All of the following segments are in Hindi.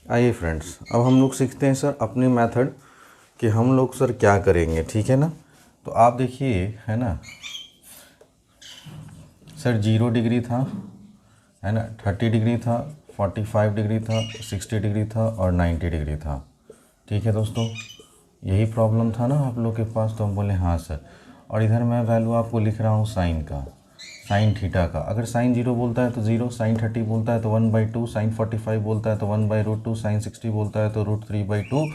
आइए फ्रेंड्स, अब हम लोग सीखते हैं सर अपनी मेथड कि हम लोग सर क्या करेंगे। ठीक है ना। तो आप देखिए, है ना सर, 0 डिग्री था, है ना, 30 डिग्री था, 45 डिग्री था, 60 डिग्री था और 90 डिग्री था। ठीक है दोस्तों, यही प्रॉब्लम था ना आप लोग के पास। तो हम बोले हाँ सर। और इधर मैं वैल्यू आपको लिख रहा हूँ साइन का, साइन थीटा का। अगर साइन 0 बोलता है तो 0, साइन 30 बोलता है तो 1/2, साइन 45 बोलता है तो 1/√2, साइन 60 बोलता है तो √3/2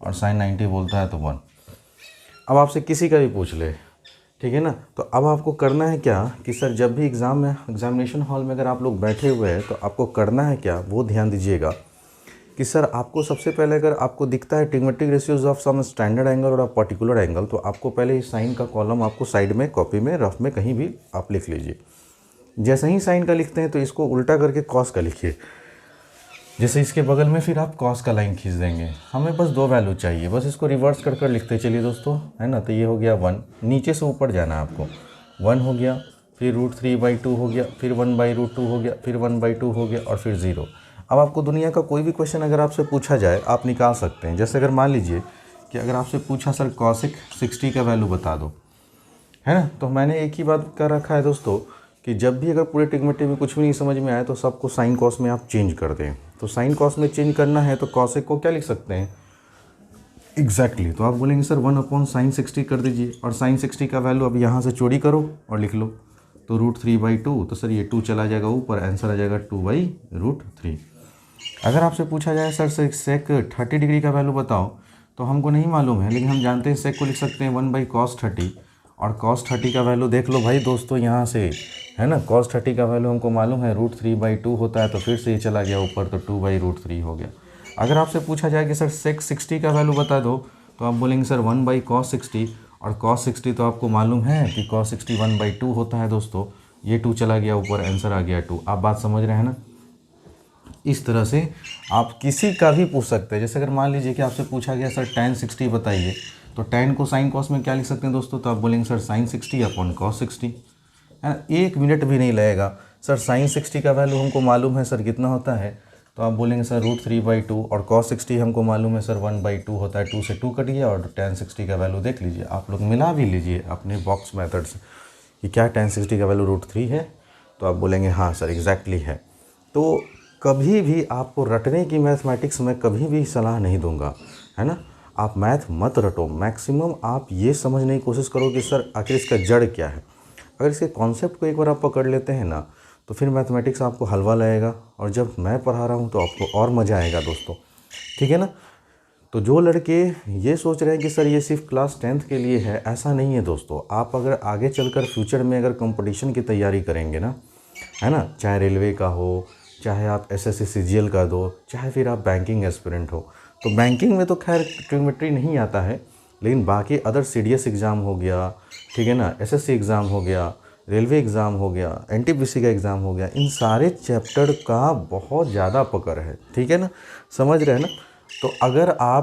और साइन 90 बोलता है तो 1। अब आपसे किसी का भी पूछ ले, ठीक है ना। तो अब आपको करना है क्या कि सर जब भी एग्ज़ाम में, एग्जामिनेशन हॉल में अगर आप लोग बैठे हुए हैं तो आपको करना है क्या, वो ध्यान दीजिएगा कि सर आपको सबसे पहले अगर आपको दिखता है trigonometric ratios of some standard angle और अ पर्टिकुलर एंगल, तो आपको पहले इस साइन का कॉलम आपको साइड में कॉपी में रफ में कहीं भी आप लिख लीजिए। जैसे ही साइन का लिखते हैं तो इसको उल्टा करके कॉस का लिखिए। जैसे इसके बगल में फिर आप कॉस का लाइन खींच देंगे। हमें बस 2 वैल्यू चाहिए, बस इसको रिवर्स कर कर लिखते चलिए दोस्तों, है ना। तो ये हो गया 1, नीचे से ऊपर जाना है आपको। 1 हो गया, फिर √3/2 हो गया, फिर 1/√2 हो गया, फिर 1/2 हो गया और फिर 0। अब आपको दुनिया का कोई भी क्वेश्चन अगर आपसे पूछा जाए आप निकाल सकते हैं। जैसे अगर मान लीजिए कि अगर आपसे पूछा सर कॉसिक 60 का वैल्यू बता दो, है ना, तो मैंने एक ही बात कर रखा है दोस्तों कि जब भी अगर पूरे ट्रिग्मेट्री में कुछ भी नहीं समझ में आए तो सबको साइन कॉस में आप चेंज कर दें। तो साइन कॉस में चेंज करना है तो कॉसेक को क्या लिख सकते हैं एग्जैक्टली तो आप बोलेंगे सर 1/sin60 कर दीजिए और साइन 60 का वैल्यू अब यहाँ से चोरी करो और लिख लो। तो √3/2, तो सर ये 2 चला जाएगा ऊपर, आंसर आ जाएगा 2/√3। अगर आपसे पूछा जाए सर सेक 30 डिग्री का वैल्यू बताओ, तो हमको नहीं मालूम है, लेकिन हम जानते हैं सेक को लिख सकते हैं 1/cos30। और cos30 का वैल्यू देख लो भाई दोस्तों यहाँ से, है ना। cos30 का वैल्यू हमको मालूम है √3/2 होता है, तो फिर से ये चला गया ऊपर, तो 2/√3 हो गया। अगर आपसे पूछा जाए कि सर सेक 60 का वैल्यू बता दो, तो आप बोलेंगे सर 1/cos60। और cos60 तो आपको मालूम है कि cos60 1/2 होता है दोस्तों। ये 2 चला गया ऊपर, आंसर आ गया 2। आप बात समझ रहे हैं ना। इस तरह से आप किसी का भी पूछ सकते हैं। जैसे अगर मान लीजिए कि आपसे पूछा गया सर tan 60 बताइए, तो tan को साइन कॉस में क्या लिख सकते हैं दोस्तों, तो आप बोलेंगे सर sin 60/cos60, है ना। 1 मिनट भी नहीं लगेगा। सर sin 60 का वैल्यू हमको मालूम है सर कितना होता है, तो आप बोलेंगे सर √3/2 और cos 60 हमको मालूम है सर 1/2 होता है। 2 से 2 कट गया और tan 60 का वैल्यू देख लीजिए, आप लोग मिला भी लीजिए अपने बॉक्स मेथड से कि क्या tan 60 का वैल्यू √3 है, तो आप बोलेंगे हाँ सर एग्जैक्टली है। तो कभी भी आपको रटने की मैथमेटिक्स में कभी भी सलाह नहीं दूंगा, है ना। आप मैथ मत रटो, मैक्सिमम आप ये समझने की कोशिश करो कि सर आखिर इसका जड़ क्या है। अगर इसके कॉन्सेप्ट को एक बार आप पकड़ लेते हैं ना, तो फिर मैथमेटिक्स आपको हलवा लगेगा, और जब मैं पढ़ा रहा हूँ तो आपको और मज़ा आएगा दोस्तों। ठीक है ना। तो जो लड़के ये सोच रहे हैं कि सर ये सिर्फ क्लास 10th के लिए है, ऐसा नहीं है दोस्तों। आप अगर आगे चलकर फ्यूचर में अगर कंपटीशन की तैयारी करेंगे ना, है ना, चाहे रेलवे का हो, चाहे आप एसएससी सीजीएल का दो, चाहे फिर आप बैंकिंग एस्पिरेंट हो, तो बैंकिंग में तो खैर ट्रिग्मेट्री नहीं आता है, लेकिन बाकी अदर सीडीएस एग्ज़ाम हो गया, ठीक है ना, एसएससी एग्ज़ाम हो गया, रेलवे एग्ज़ाम हो गया, एनटीपीसी का एग्ज़ाम हो गया, इन सारे चैप्टर का बहुत ज़्यादा पकड़ है। ठीक है ना, समझ रहे हैं ना। तो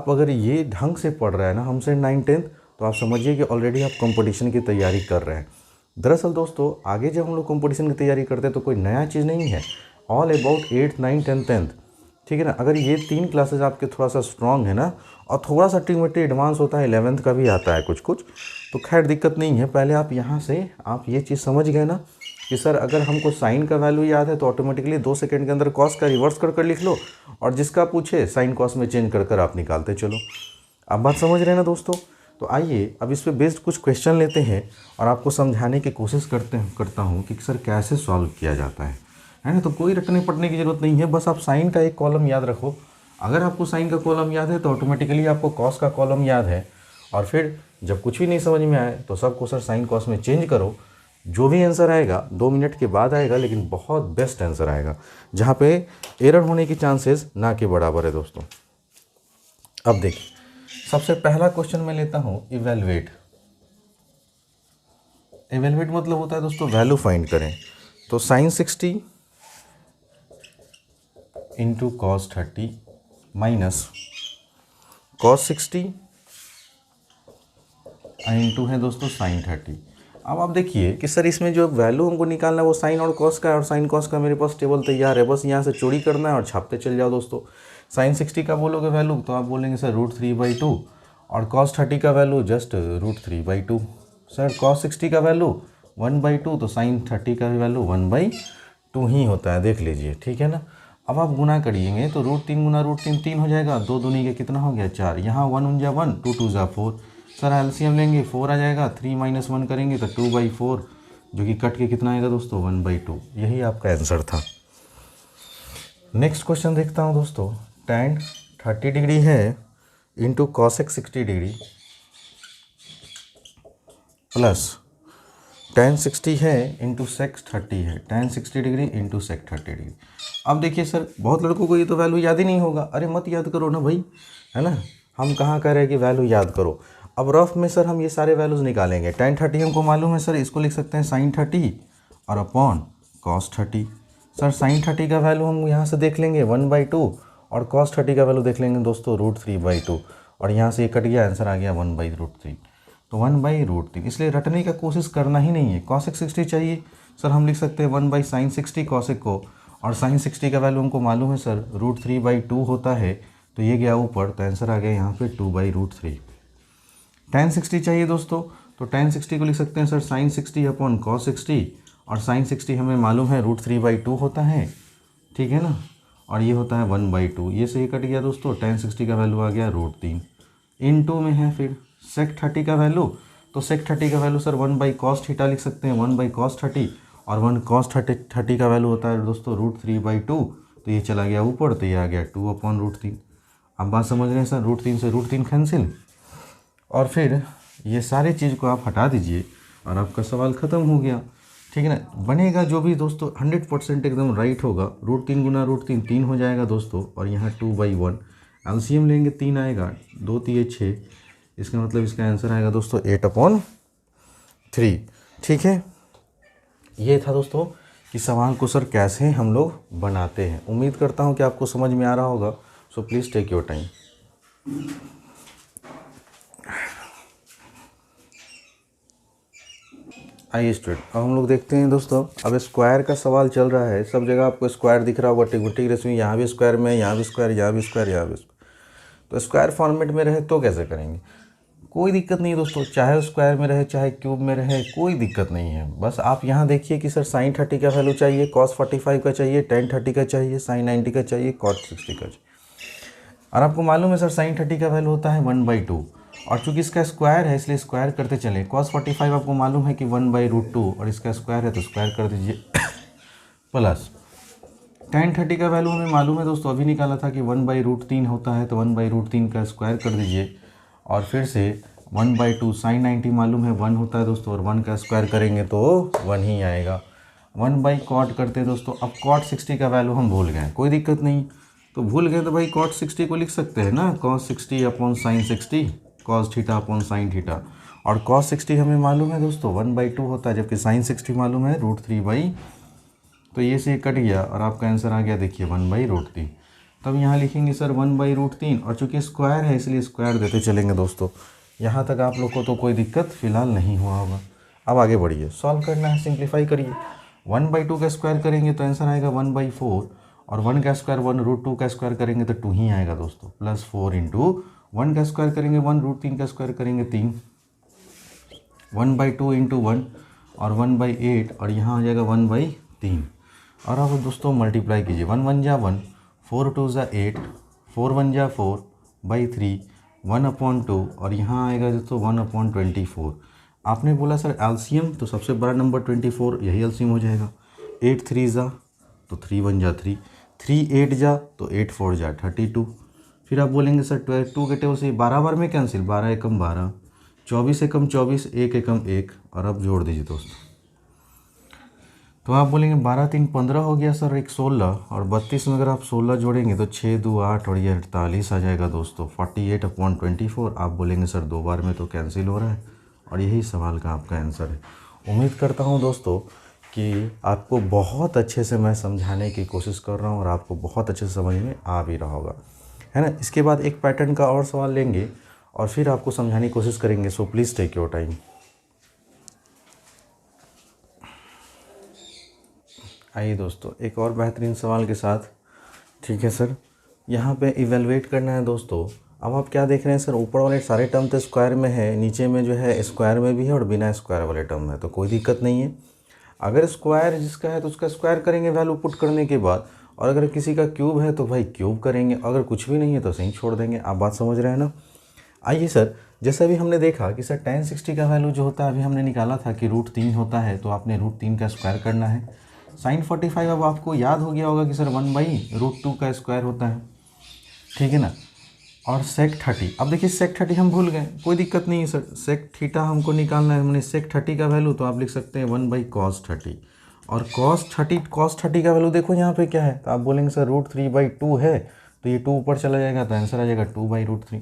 अगर ये ढंग से पढ़ रहे हैं ना हमसे 9th-10th, तो आप समझिए कि ऑलरेडी आप कंपटीशन की तैयारी कर रहे हैं। दरअसल दोस्तों आगे जब हम लोग कंपटीशन की तैयारी करते हैं तो कोई नया चीज़ नहीं है, all about 8th, 9th and 10th। ठीक है ना। अगर ये 3 क्लासेज आपके थोड़ा सा स्ट्रॉन्ग है ना, और थोड़ा सा ट्रिग्मेट्री एडवांस होता है, 11th का भी आता है कुछ कुछ, तो खैर दिक्कत नहीं है। पहले आप यहाँ से आप ये चीज़ समझ गए ना कि सर अगर हमको साइन का वैल्यू याद है तो ऑटोमेटिकली 2 सेकंड के अंदर कॉस का रिवर्स कर कर लिख लो, और जिसका पूछे साइन कॉस में चेंज कर कर आप निकालते चलो। आप बात समझ रहे हैं ना दोस्तों। तो आइए अब इस पे बेस्ड कुछ क्वेश्चन लेते हैं और आपको समझाने की कोशिश करता हूँ कि सर कैसे सॉल्व किया जाता है ना। तो कोई रटने पड़ने की ज़रूरत नहीं है, बस आप साइन का एक कॉलम याद रखो। अगर आपको साइन का कॉलम याद है तो ऑटोमेटिकली आपको कॉस का कॉलम याद है, और फिर जब कुछ भी नहीं समझ में आए तो सबको सर साइन कॉस में चेंज करो। जो भी आंसर आएगा 2 मिनट के बाद आएगा, लेकिन बहुत बेस्ट आंसर आएगा, जहाँ पे एरर होने की चांसेस ना के बराबर है दोस्तों। अब देखिए सबसे पहला क्वेश्चन मैं लेता हूँ इवेलुएट। इवेलुएट मतलब होता है दोस्तों वैल्यू फाइंड करें। तो sine 60 into cos 30 minus cos 60 into है दोस्तों साइन 30। अब आप देखिए कि सर इसमें जो वैल्यू हमको निकालना है वो साइन और कॉस का है, और साइन कॉस का मेरे पास टेबल तैयार है, बस यहाँ से चोरी करना है और छापते चल जाओ दोस्तों। साइन 60 का बोलोगे वैल्यू तो आप बोलेंगे सर √3/2 और कॉस 30 का वैल्यू जस्ट √3/2। सर कॉस 60 का वैल्यू 1/2 तो साइन 30 का वैल्यू 1/2 ही होता है, देख लीजिए, ठीक है ना। अब आप गुना करिएंगे तो √3 गुना √3 3 हो जाएगा, 2 दूनी के कितना हो गया 4, यहाँ 1 1 1 2 2 4। सर एलसीएम लेंगे 4 आ जाएगा, 3 - 1 करेंगे तो 2/4 जो कि कट के कितना आएगा दोस्तों 1/2। यही आपका आंसर था। नेक्स्ट क्वेश्चन देखता हूँ दोस्तों। tan 30 डिग्री है into cosec 60 degree plus tan 60 है इंटू sec 30 है, tan 60 degree into sec 30 degree. अब देखिए सर बहुत लड़कों को ये तो वैल्यू याद ही नहीं होगा। अरे मत याद करो ना भाई, है ना, हम कहाँ कह रहे हैं कि वैल्यू याद करो। अब रफ में सर हम ये सारे वैल्यूज़ निकालेंगे। tan 30 हमको मालूम है सर, इसको लिख सकते हैं sin 30 और अपॉन cos 30। सर sin 30 का वैल्यू हम यहाँ से देख लेंगे 1/2 और cos 30 का वैल्यू देख लेंगे दोस्तों √3/2 और यहाँ से ये कट गया, आंसर आ गया 1/√3। तो 1/√3, इसलिए रटने का कोशिश करना ही नहीं है। cosec 60 चाहिए सर, हम लिख सकते हैं 1/sin 60 cosec को, और sin 60 का वैल्यू हमको मालूम है सर √3/2 होता है, तो ये गया ऊपर, तो आंसर आ गया यहाँ पे 2/√3। tan 60 चाहिए दोस्तों, तो tan 60 को लिख सकते हैं सर sin 60 अपॉन cos 60, और sin 60 हमें मालूम है √3/2 होता है, ठीक है ना, और ये होता है 1/2। ये से ये कट गया दोस्तों, tan 60 का वैल्यू आ गया √3। इन में है फिर sec 30 का वैल्यू, तो sec 30 का वैल्यू सर 1/cos थीटा लिख सकते हैं, 1/cos 30, और 1cos 30 का वैल्यू होता है दोस्तों √3/2, तो ये चला गया ऊपर, तो ये आ गया 2/√3। अब बात समझ रहे हैं सर, √3 से √3 कैंसिल, और फिर ये सारे चीज़ को आप हटा दीजिए और आपका सवाल ख़त्म हो गया, ठीक है ना। बनेगा जो भी दोस्तों 100% एकदम राइट होगा। √3 गुना √3 3 हो जाएगा दोस्तों, और यहाँ 2/1 एलसीएम लेंगे 3 आएगा, 2 3 6, इसका मतलब इसका आंसर आएगा दोस्तों 8/3, ठीक है। ये था दोस्तों कि सवाल को सर कैसे हम लोग बनाते हैं। उम्मीद करता हूँ कि आपको समझ में आ रहा होगा। So please take your time. आइए स्टूडेंट, अब हम लोग देखते हैं दोस्तों, अब स्क्वायर का सवाल चल रहा है। सब जगह आपको स्क्वायर दिख रहा होगा, टिक रस्मी, यहाँ भी स्क्वायर में, यहाँ भी स्क्वायर, यहाँ भी स्क्वायर, यहाँ भी स्क्वायर। तो स्क्वायर फॉर्मेट में रहे तो कैसे करेंगे, कोई दिक्कत नहीं है दोस्तों, चाहे स्क्वायर में रहे चाहे क्यूब में रहे, कोई दिक्कत नहीं है। बस आप यहाँ देखिए कि सर sin 30 का वैल्यू चाहिए, cos 45 का चाहिए, tan 30 का चाहिए, sin 90 का चाहिए, cot 60 का चाहिए। और आपको मालूम है सर sin 30 का वैल्यू होता है 1/2, और चूंकि इसका स्क्वायर है इसलिए स्क्वायर करते चले। cos 45 आपको मालूम है कि 1/√2, और इसका स्क्वायर है तो स्क्वायर कर दीजिए प्लस tan 30 का वैल्यू हमें मालूम है दोस्तों, अभी निकाला था कि 1/√3 होता है, तो 1/√3 का स्क्वायर कर दीजिए, और फिर से 1/2 sin 90 मालूम है 1 होता है दोस्तों, और 1 का स्क्वायर करेंगे तो 1 ही आएगा। 1/cot करते हैं दोस्तों। अब cot 60 का वैल्यू हम भूल गए, कोई दिक्कत नहीं, तो भूल गए तो भाई cot 60 को लिख सकते हैं ना, cos 60 upon sin 60, cos theta upon sin theta, और cos 60 हमें मालूम है दोस्तों 1/2 होता है, जबकि sin 60 मालूम है √3/, तो ये से कट गया और आपका आंसर आ गया देखिए 1/√3। तब यहाँ लिखेंगे सर 1/√3, और चूंकि स्क्वायर है इसलिए स्क्वायर देते चलेंगे दोस्तों। यहाँ तक आप लोग को तो कोई दिक्कत फिलहाल नहीं हुआ होगा। अब आगे बढ़िए, सॉल्व करना है, सिंप्लीफाई करिए। 1/2 का स्क्वायर करेंगे तो आंसर आएगा 1/4, और 1 का स्क्वायर 1√2 का स्क्वायर करेंगे तो 2 ही आएगा दोस्तों, प्लस 4 इंटू 1 का स्क्वायर करेंगे 1√3 का स्क्वायर करेंगे 3, 1/2 इंटू 1 और 1/8, और यहाँ आ जाएगा 1/3। और अब दोस्तों मल्टीप्लाई कीजिए, 1 1 जा 1, 4 2 जा 8, 4 1 जा 4/3, 1/2, और यहाँ आएगा दोस्तों 1/24। आपने बोला सर एलसीएम, तो सबसे बड़ा नंबर 24, यही एलसीएम हो जाएगा। 8 3 जा तो 3 1 जा 3, 3 8 जा तो 8 4 जा 32। फिर आप बोलेंगे सर 2 के टेबल से 12 बार में कैंसिल, 12 एकम 12, 24 एकम 24, 1 एकम 1, और अब जोड़ दीजिए दोस्तों, तो आप बोलेंगे 12 3 15 हो गया सर, 1 16, और 32 में अगर आप 16 जोड़ेंगे तो 6 2 8, और ये 48 आ जाएगा दोस्तों, 48/24। आप बोलेंगे सर 2 बार में तो कैंसिल हो रहा है, और यही सवाल का आपका आंसर है। उम्मीद करता हूँ दोस्तों कि आपको बहुत अच्छे से मैं समझाने की कोशिश कर रहा हूँ, और आपको बहुत अच्छे से समझ में आ भी रहा होगा, है ना। इसके बाद एक पैटर्न का और सवाल लेंगे और फिर आपको समझाने की कोशिश करेंगे। So please take your time. आइए दोस्तों एक और बेहतरीन सवाल के साथ, ठीक है सर। यहाँ पे इवेलुएट करना है दोस्तों। अब आप क्या देख रहे हैं सर, ऊपर वाले सारे टर्म तो स्क्वायर में है, नीचे में जो है स्क्वायर में भी है और बिना स्क्वायर वाले टर्म है, तो कोई दिक्कत नहीं है। अगर स्क्वायर जिसका है तो उसका स्क्वायर करेंगे वैल्यू पुट करने के बाद, और अगर किसी का क्यूब है तो भाई क्यूब करेंगे, अगर कुछ भी नहीं है तो सही छोड़ देंगे। आप बात समझ रहे हैं ना। आइए सर, जैसे अभी हमने देखा कि सर tan 60 का वैल्यू जो होता है अभी हमने निकाला था कि √3 होता है, तो आपने √3 का स्क्वायर करना है। sin 45 अब आपको याद हो गया होगा कि सर 1/√2 का स्क्वायर होता है, ठीक है ना। और sec 30, अब देखिए sec 30 हम भूल गए, कोई दिक्कत नहीं है सर, sec थीटा हमको निकालना है। हमने sec 30 का वैल्यू तो आप लिख सकते हैं 1/cos 30, और cos 30 का वैल्यू देखो यहाँ पे क्या है, तो आप बोलेंगे सर √3/2 है, तो ये 2 ऊपर चला जाएगा तो आंसर आ जाएगा 2/√3।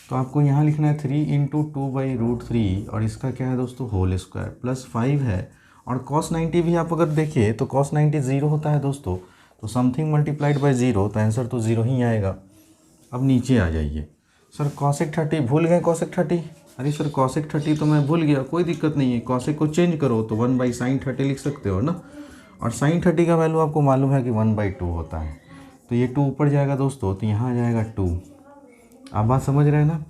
तो आपको यहाँ लिखना है 3 × 2/√3, और इसका क्या है दोस्तों होल स्क्वायर, प्लस 5 है। और cos 90 भी आप अगर देखिए तो cos 90 0 होता है दोस्तों, तो समथिंग मल्टीप्लाइड बाय 0, तो आंसर तो 0 ही आएगा। अब नीचे आ जाइए सर, cosec 30 भूल गए, cosec 30, अरे सर cosec 30 तो मैं भूल गया, कोई दिक्कत नहीं है, cosec को चेंज करो तो 1/sin 30 लिख सकते हो ना। और sin 30 का वैल्यू आपको मालूम है कि 1/2 होता है, तो ये 2 ऊपर जाएगा दोस्तों, तो यहाँ आ जाएगा 2। आप बात समझ रहे हैं ना।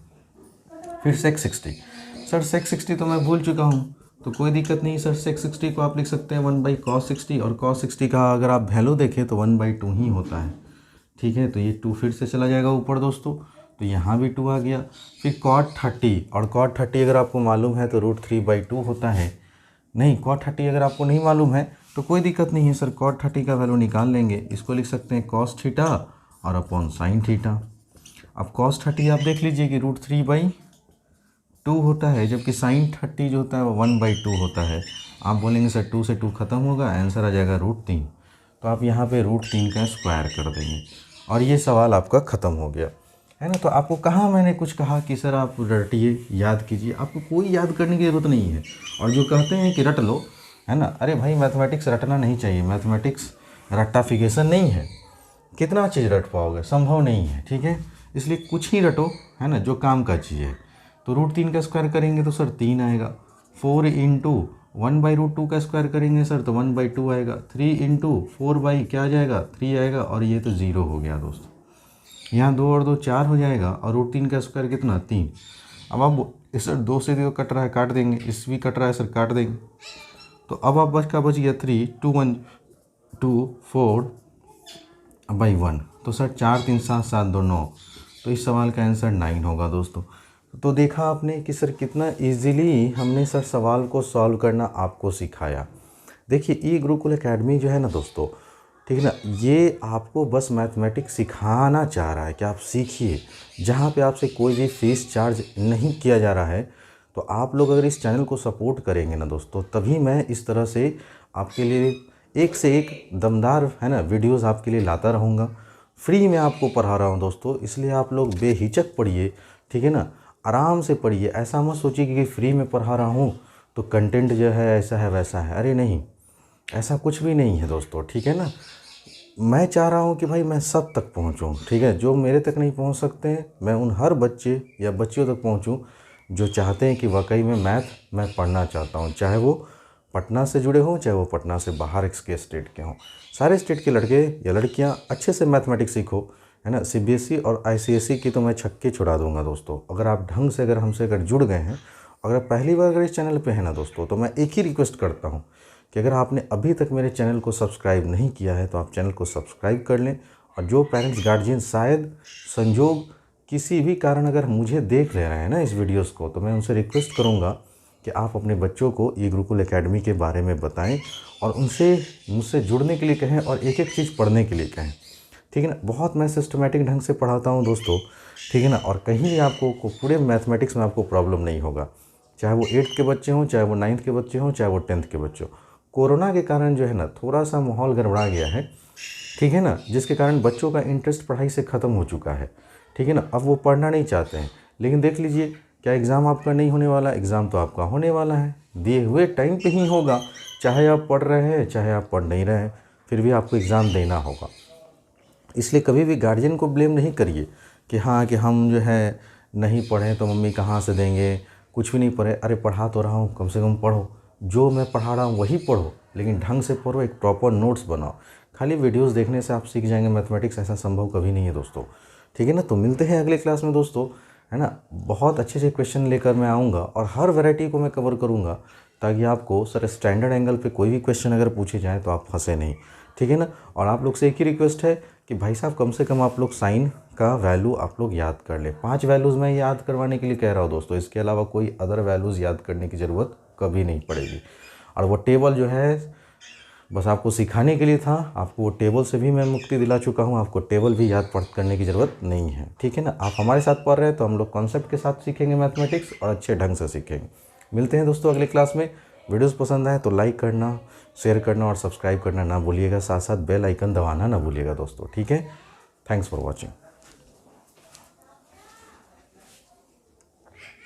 फिर sec 60, सर sec 60 तो मैं भूल चुका हूँ, तो कोई दिक्कत नहीं सर, sec 60 को आप लिख सकते हैं 1/cos 60, और cos 60 का अगर आप वैल्यू देखें तो 1/2 ही होता है, ठीक है। तो ये 2 फिर से चला जाएगा ऊपर दोस्तों, तो यहाँ भी 2 आ गया। फिर cot 30, और cot 30 अगर आपको मालूम है तो √3/2 होता है। नहीं, cot 30 अगर आपको नहीं मालूम है तो कोई दिक्कत नहीं है सर, cot 30 का वैल्यू निकाल लेंगे, इसको लिख सकते हैं cos थीटा और अपॉन sin थीटा। अब cos 30 आप देख लीजिए कि √3/2 होता है, जबकि sin 30 जो होता है वो 1/2 होता है। आप बोलेंगे सर 2 से 2 ख़त्म होगा, आंसर आ जाएगा √3, तो आप यहाँ पे √3 का स्क्वायर कर देंगे, और ये सवाल आपका ख़त्म हो गया है ना। तो आपको कहाँ मैंने कुछ कहा कि सर आप रटिए, याद कीजिए, आपको कोई याद करने की ज़रूरत नहीं है। और जो कहते हैं कि रट लो, है ना, अरे भाई मैथमेटिक्स रटना नहीं चाहिए, मैथमेटिक्स रट्टाफिकेशन नहीं है, कितना चीज़ रट पाओगे, संभव नहीं है, ठीक है। इसलिए कुछ ही रटो, है ना, जो काम का चीज़ है। तो √3 का स्क्वायर करेंगे तो सर 3 आएगा। 4 × 1/√2 का स्क्वायर करेंगे सर तो 1/2 आएगा। 3 × 4 क्या आ जाएगा, 3 आएगा, और ये तो 0 हो गया दोस्तों। यहाँ 2 और 2 4 हो जाएगा, और √3 का स्क्वायर कितना, 3। अब आप इस सर 2 से 2 कट रहा है, काट देंगे, इस भी कट रहा है सर, काट देंगे। तो अब आप बच गया 3, 2 1 2 4/1, तो सर 4 3 7 7 2 9, तो इस सवाल का आंसर 9 होगा दोस्तों। तो देखा आपने कि सर कितना इजीली हमने सर सवाल को सॉल्व करना आपको सिखाया। देखिए ई गुरुकुल एकेडमी जो है ना दोस्तों, ठीक है ना, ये आपको बस मैथमेटिक्स सिखाना चाह रहा है कि आप सीखिए, जहाँ पे आपसे कोई भी फीस चार्ज नहीं किया जा रहा है। तो आप लोग अगर इस चैनल को सपोर्ट करेंगे ना दोस्तों, तभी मैं इस तरह से आपके लिए एक से एक दमदार, है ना, वीडियोस आपके लिए लाता रहूँगा। फ्री में आपको पढ़ा रहा हूँ दोस्तों, इसलिए आप लोग बेहिचक पढ़िए, ठीक है ना, आराम से पढ़िए। ऐसा मत सोचिए कि फ्री में पढ़ा रहा हूँ तो कंटेंट जो है ऐसा है वैसा है, अरे नहीं, ऐसा कुछ भी नहीं है दोस्तों, ठीक है ना। मैं चाह रहा हूँ कि भाई मैं सब तक पहुँचूँ, ठीक है। जो मेरे तक नहीं पहुँच सकते हैं, मैं उन हर बच्चे या बच्चियों तक पहुँचूँ जो चाहते हैं कि वाकई में मैथ मैं पढ़ना चाहता हूँ, चाहे वो पटना से जुड़े हों, चाहे वो पटना से बाहर के स्टेट के हों। सारे स्टेट के लड़के या लड़कियाँ अच्छे से मैथमेटिक्स सीखो, है ना। CBSE और ICSE की तो मैं छक्के छुड़ा दूंगा दोस्तों, अगर आप ढंग से अगर हमसे अगर जुड़ गए हैं, अगर पहली बार अगर इस चैनल पे है ना दोस्तों, तो मैं एक ही रिक्वेस्ट करता हूँ कि अगर आपने अभी तक मेरे चैनल को सब्सक्राइब नहीं किया है तो आप चैनल को सब्सक्राइब कर लें। और जो पेरेंट्स गार्जियन शायद संजोग किसी भी कारण अगर मुझे देख ले रहे हैं ना इस वीडियोज़ को, तो मैं उनसे रिक्वेस्ट करूँगा कि आप अपने बच्चों को ई गुरुकुल एकेडमी के बारे में बताएं और उनसे मुझसे जुड़ने के लिए कहें और एक एक चीज़ पढ़ने के लिए कहें, ठीक है ना। बहुत मैं सिस्टमेटिक ढंग से पढ़ाता हूं दोस्तों, ठीक है ना। और कहीं भी आपको पूरे मैथमेटिक्स में आपको प्रॉब्लम नहीं होगा, चाहे वो 8th के बच्चे हों, चाहे वो 9th के बच्चे हों, चाहे वो 10th के बच्चे हों। कोरोना के कारण जो है ना थोड़ा सा माहौल गड़बड़ा गया है, ठीक है ना, जिसके कारण बच्चों का इंटरेस्ट पढ़ाई से ख़त्म हो चुका है, ठीक है ना। अब वो पढ़ना नहीं चाहते हैं। लेकिन देख लीजिए, क्या एग्ज़ाम आपका नहीं होने वाला, एग्ज़ाम तो आपका होने वाला है, दिए हुए टाइम पे ही होगा। चाहे आप पढ़ रहे हैं, चाहे आप पढ़ नहीं रहे हैं, फिर भी आपको एग्ज़ाम देना होगा। इसलिए कभी भी गार्जियन को ब्लेम नहीं करिए कि हाँ कि हम जो है नहीं पढ़ें तो मम्मी कहाँ से देंगे, कुछ भी नहीं पढ़े। अरे पढ़ा तो रहा हूँ, कम से कम पढ़ो, जो मैं पढ़ा रहा हूँ वही पढ़ो, लेकिन ढंग से पढ़ो, एक प्रॉपर नोट्स बनाओ। खाली वीडियोस देखने से आप सीख जाएंगे मैथमेटिक्स, ऐसा संभव कभी नहीं है दोस्तों। ठीक है ना। तो मिलते हैं अगले क्लास में दोस्तों, है ना। बहुत अच्छे अच्छे क्वेश्चन लेकर मैं आऊँगा और हर वैरायटी को मैं कवर करूँगा, ताकि आपको सर स्टैंडर्ड एंगल पे कोई भी क्वेश्चन अगर पूछे जाए तो आप फंसे नहीं। ठीक है ना। और आप लोग से एक ही रिक्वेस्ट है कि भाई साहब कम से कम आप लोग साइन का वैल्यू आप लोग याद कर ले। 5 वैल्यूज़ मैं याद करवाने के लिए कह रहा हूँ दोस्तों, इसके अलावा कोई अदर वैल्यूज़ याद करने की ज़रूरत कभी नहीं पड़ेगी। और वो टेबल जो है बस आपको सिखाने के लिए था, आपको वो टेबल से भी मैं मुक्ति दिला चुका हूँ, आपको टेबल भी याद पढ़ करने की ज़रूरत नहीं है। ठीक है ना। आप हमारे साथ पढ़ रहे हैं तो हम लोग कॉन्सेप्ट के साथ सीखेंगे मैथमेटिक्स और अच्छे ढंग से सीखेंगे। मिलते हैं दोस्तों अगले क्लास में। वीडियोस पसंद आए तो लाइक करना, शेयर करना और सब्सक्राइब करना ना भूलिएगा, साथ साथ बेल आइकन दबाना ना भूलिएगा दोस्तों। ठीक है। Thanks for watching.